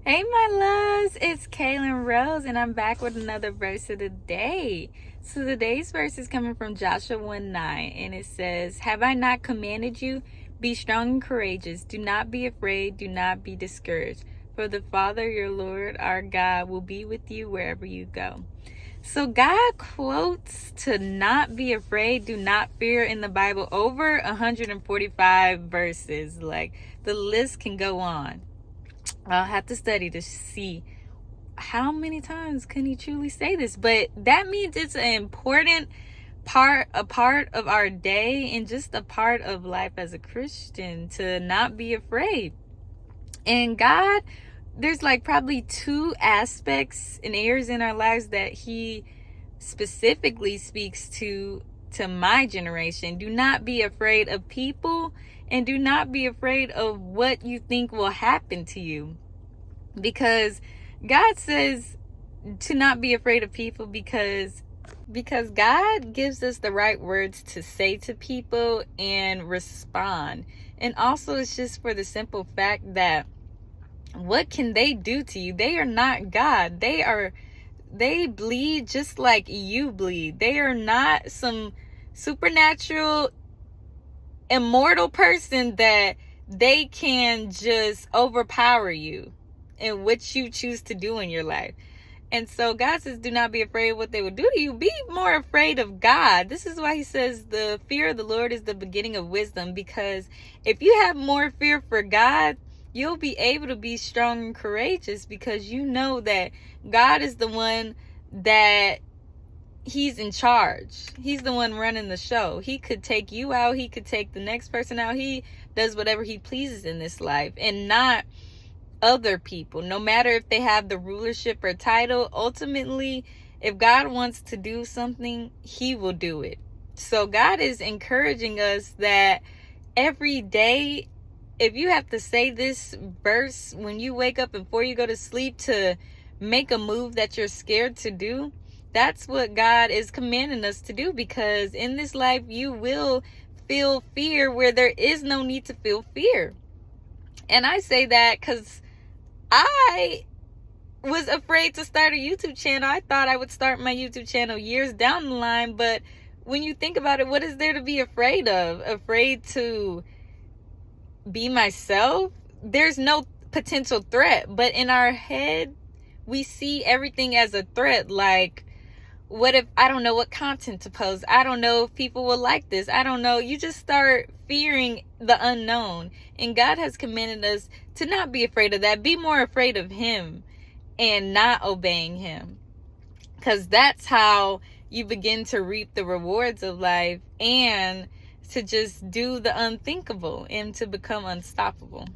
Hey, my loves, it's Kaylin Rose, and I'm back with another verse of the day. So, today's verse is coming from Joshua 1:9, and it says, Have I not commanded you? Be strong and courageous. Do not be afraid. Do not be discouraged. For the Father, your Lord, our God, will be with you wherever you go. So, God quotes to not be afraid, do not fear in the Bible over 145 verses. Like, the list can go on. I'll have to study to see how many times can he truly say this. But that means it's an important a part of our day and just a part of life as a Christian to not be afraid. And God, there's like probably two aspects and areas in our lives that he specifically speaks to my generation. Do not be afraid of people, and do not be afraid of what you think will happen to you, because God says to not be afraid of people, because God gives us the right words to say to people and respond. And also, it's just for the simple fact that what can they do to you? They are not God. They bleed just like you bleed. They are not some supernatural immortal person that they can just overpower you in what you choose to do in your life. And so God says, do not be afraid of what they will do to you. Be more afraid of God. This is why he says the fear of the Lord is the beginning of wisdom, because if you have more fear for God, you'll be able to be strong and courageous, because you know that God is the one that he's in charge. He's the one running the show. He could take you out. He could take the next person out. He does whatever he pleases in this life, and not other people, no matter if they have the rulership or title. Ultimately, if God wants to do something, he will do it. So God is encouraging us that every day, if you have to say this verse when you wake up and before you go to sleep to make a move that you're scared to do, that's what God is commanding us to do, because in this life you will feel fear where there is no need to feel fear. And I say that because I was afraid to start a YouTube channel. I thought I would start my YouTube channel years down the line, but when you think about it, what is there to be afraid of? Afraid to be myself? There's no potential threat, but in our head, we see everything as a threat. Like, what if I don't know what content to post? I don't know if people will like this. I don't know. You just start fearing the unknown. And God has commanded us to not be afraid of that. Be more afraid of him and not obeying him, because that's how you begin to reap the rewards of life and to just do the unthinkable and to become unstoppable.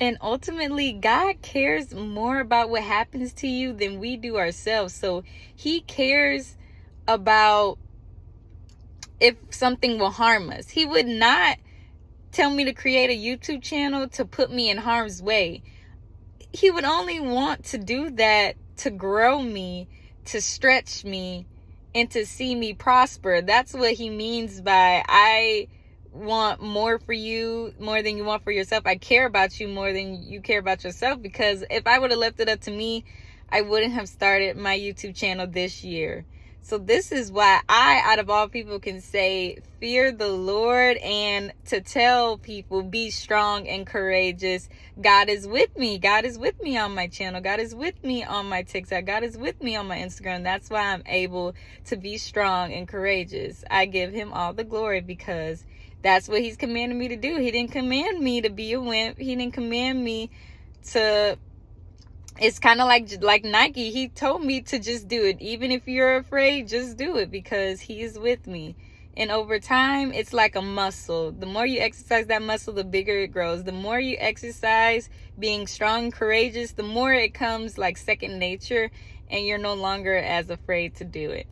And ultimately, God cares more about what happens to you than we do ourselves. So he cares about if something will harm us. He would not tell me to create a YouTube channel to put me in harm's way. He would only want to do that to grow me, to stretch me, and to see me prosper. That's what he means by, I want more for you more than you want for yourself. I care about you more than you care about yourself, because if I would have left it up to me, I wouldn't have started my YouTube channel this year. So this is why I, out of all people, can say fear the Lord, and to tell people be strong and courageous. God is with me. God is with me on my channel. God is with me on my TikTok. God is with me on my Instagram. That's why I'm able to be strong and courageous. I give him all the glory, because that's what he's commanded me to do. He didn't command me to be a wimp. He didn't command me to... It's kind of like Nike. He told me to just do it. Even if you're afraid, just do it, because he is with me. And over time, it's like a muscle. The more you exercise that muscle, the bigger it grows. The more you exercise being strong, courageous, the more it comes like second nature, and you're no longer as afraid to do it.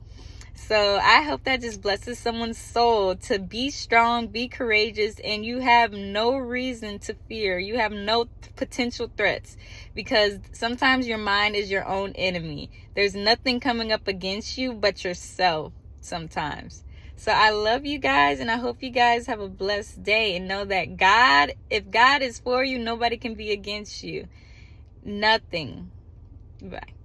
So I hope that just blesses someone's soul to be strong, be courageous, and you have no reason to fear. You have no potential threats, because sometimes your mind is your own enemy. There's nothing coming up against you but yourself sometimes. So I love you guys, and I hope you guys have a blessed day, and know that God, if God is for you, nobody can be against you. nothing. Bye.